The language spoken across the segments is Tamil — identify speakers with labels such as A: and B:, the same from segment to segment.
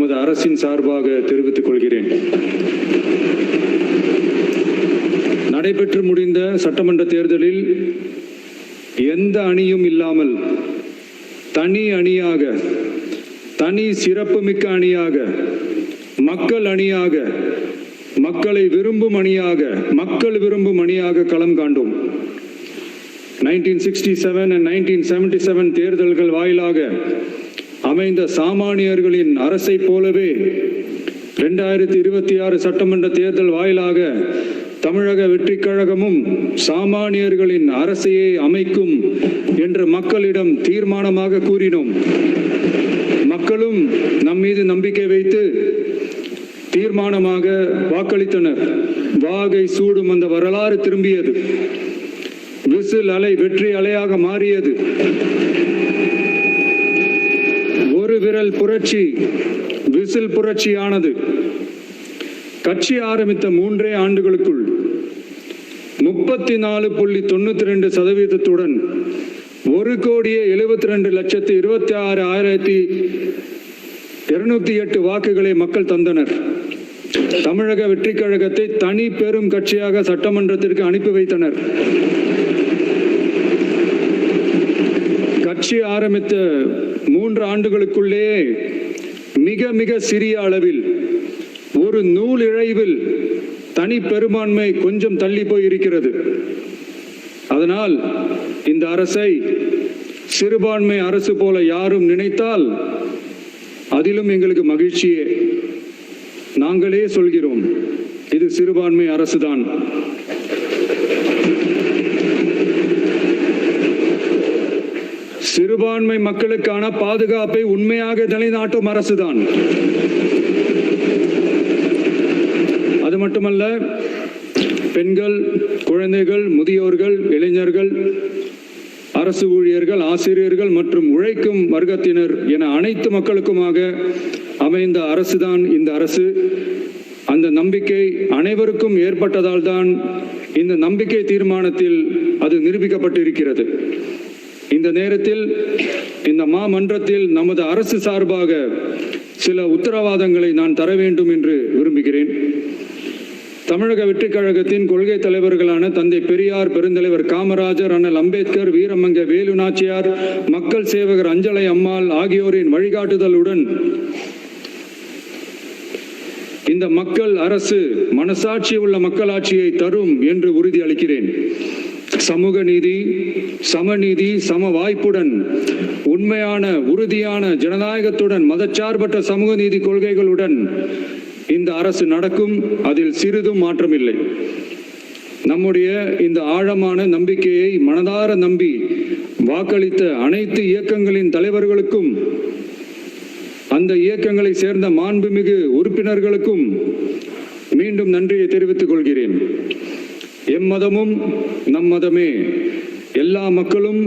A: நமது அரசின் சார்பாக தெரிவித்துக் கொள்கிறேன். நடைபெற்று முடிந்த சட்டமன்ற தேர்தலில் எந்த அணியும் இல்லாமல் தனி அணியாக, தனி சிறப்புமிக்க அணியாக, மக்கள் அணியாக, மக்களை விரும்பும் அணியாக, மக்கள் விரும்பும் அணியாக களம் காண்டோம். 1967 and 1977 தேர்தல்கள் வாயிலாக அமைந்த சாமானியர்களின் அரசை போலவே 2026 சட்டமன்ற தேர்தல் வாயிலாக தமிழக வெற்றிக் கழகமும் சாமானியர்களின் அரசையே அமைக்கும் என்று மக்களிடம் தீர்மானமாக கூறினோம். மக்களும் நம் மீது நம்பிக்கை வைத்து தீர்மானமாக வாக்களித்தனர். வாகை சூடும் அந்த வரலாறு திரும்பியது. விசில் அலை வெற்றி அலையாக மாறியது. ஒரு விரல் புரட்சி விசில் புரட்சியானது. கட்சி ஆரம்பித்த 3 ஆண்டுகளுக்குள் 34.92% 1,72,26,208 வாக்குகளை மக்கள் தந்தனர். தமிழக வெற்றிக் கழகத்தை தனி பெரும் கட்சியாக சட்டமன்றத்திற்கு அனுப்பி வைத்தனர். கட்சி ஆரம்பித்த 3 ஆண்டுகளுக்குள்ளே மிக மிக சிறிய அளவில் ஒரு நூல் இழைவில் தனி பெரும்பான்மை கொஞ்சம் தள்ளி போயிருக்கிறது. அதனால் இந்த அரசை சிறுபான்மை அரசு போல யாரும் நினைத்தால் அதிலும் எங்களுக்கு மகிழ்ச்சியே. நாங்களே சொல்கிறோம், இது சிறுபான்மை அரசுதான். சிறுபான்மை மக்களுக்கான பாதுகாப்பை உண்மையாக நிலைநாட்டும் அரசுதான். அது மட்டுமல்ல, பெண்கள், குழந்தைகள், முதியோர்கள், இளைஞர்கள், அரசு ஊழியர்கள், ஆசிரியர்கள் மற்றும் உழைக்கும் வர்க்கத்தினர் என அனைத்து மக்களுக்குமாக அமைந்த அரசுதான் இந்த அரசு. அந்த நம்பிக்கை அனைவருக்கும் ஏற்பட்டதால் தான் இந்த நம்பிக்கை தீர்மானத்தில் அது நிரூபிக்கப்பட்டிருக்கிறது. இந்த நேரத்தில் இந்த மாமன்றத்தில் நமது அரசு சார்பாக சில உத்தரவாதங்களை நான் தர வேண்டும் என்று விரும்புகிறேன். தமிழக வெற்றிக் கழகத்தின் கொள்கை தலைவர்களான தந்தை பெரியார், பெருந்தலைவர் காமராஜர், அண்ணல் அம்பேத்கர், வீரமங்க வேலு நாச்சியார், மக்கள் சேவகர் அஞ்சலை அம்மாள் ஆகியோரின் வழிகாட்டுதலுடன் இந்த மக்கள் அரசு மனசாட்சி உள்ள மக்களாட்சியை தரும் என்று உறுதி அளிக்கிறேன். சமூக நீதி, சமநீதி, சம வாய்ப்புடன், உண்மையான உறுதியான ஜனநாயகத்துடன், மதச்சார்பற்ற சமூக நீதி கொள்கைகளுடன் இந்த அரசு நடக்கும். அதில் சிறிதும் மாற்றமில்லை. நம்முடைய இந்த ஆழமான நம்பிக்கையை மனதார நம்பி வாக்களித்த அனைத்து இயக்கங்களின் தலைவர்களுக்கும், அந்த இயக்கங்களை சேர்ந்த மாண்புமிகு உறுப்பினர்களுக்கும் மீண்டும் நன்றியை தெரிவித்துக் கொள்கிறேன். எம்மதமும் நம் மதமே, எல்லா மக்களும்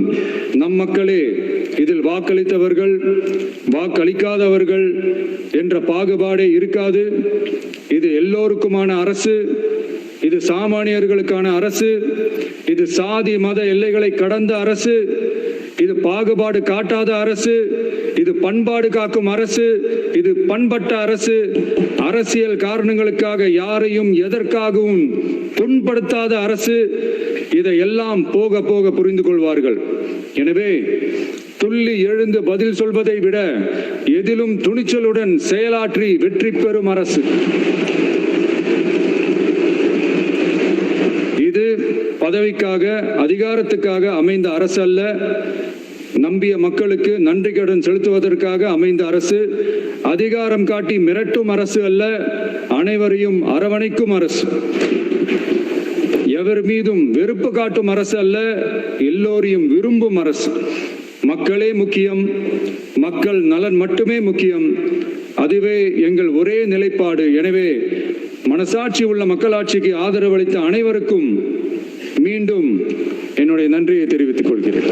A: நம் மக்களே. இதில் வாக்களித்தவர்கள், வாக்களிக்காதவர்கள் என்ற பாகுபாடே இருக்காது. இது எல்லோருக்குமான அரசு. இது சாமானியர்களுக்கான அரசு. இது சாதி மத எல்லைகளை கடந்த அரசு. இது பாகுபாடு காட்டாத அரசு. இது பண்பாடு காக்கும் அரசு. இது பண்பட்ட அரசு. அரசியல் காரணங்களுக்காக யாரையும் எதற்காகவும் புண்படுத்தாத அரசு. இதையெல்லாம் போக போக புரிந்து கொள்வார்கள். எனவே துள்ளி எழுந்து பதில் சொல்வதை விட எதிலும் துணிச்சலுடன் செயலாற்றி வெற்றி பெறும் அரசு இது. பதவிக்காக, அதிகாரத்துக்காக அமைந்த அரசு அல்ல. நம்பிய மக்களுக்கு நன்றி கடன் செலுத்துவதற்காக அமைந்த அரசு. அதிகாரம் காட்டி மிரட்டும் அரசு அல்ல, அனைவரையும் அரவணைக்கும் அரசு. எவர் மீதும் வெறுப்பு காட்டும் அரசு அல்ல, எல்லோரையும் விரும்பும் அரசு. மக்களே முக்கியம், மக்கள் நலன் மட்டுமே முக்கியம். அதுவே எங்கள் ஒரே நிலைப்பாடு. எனவே மனசாட்சி உள்ள மக்களாட்சிக்கு ஆதரவளித்த அனைவருக்கும் மீண்டும் என்னுடைய நன்றியை தெரிவித்துக் கொள்கிறேன்.